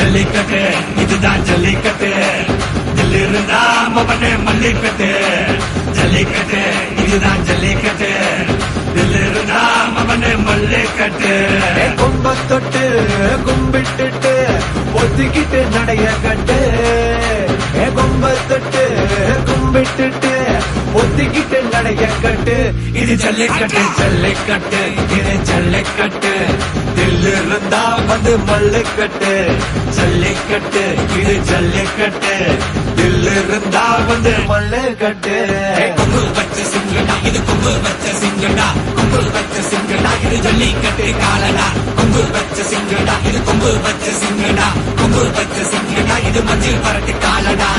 ஜல்லிக்கட்டு இதுதான் ஜல்லிக்கட்டு தில் இருந்தா மவனே மல்லிக்கட்டு ஜல்லிக்கட்டு இதுதான் ஜல்லிக்கட்டு தில் இருந்தா மவனே மல்லிக்கட்டு கும்ப தொட்டு கும்பிட்டுட்டு ஒத்திக்கிட்டு நடைய கட்டு கும்ப தொட்டு கும்பிட்டுட்டு ஒத்திக்கிட்டு நடைய கட்டு இது ஜல்லிக்கட்டு ஜல்லிக்கட்டு இது ஜல்லிக்கட்டு தில் இருந்தா வந்து மல்லுக்கட்டு ஜல்லிக்கட்டு இது ஜல்லிக்கட்டு தில் இருந்தா வந்து மல்லுக்கட்டு கொம்பு வச்ச சிங்கடா இது கொம்பு வச்ச சிங்கடா கொம்பு வச்ச சிங்கடா இது ஜல்லிக்கட்டு காலடா கொம்பு வச்ச சிங்கடா இது கொம்பு வச்ச சிங்கடா கொம்பு வச்ச சிங்கடா இது மஞ்சள் பரட்டு காலடா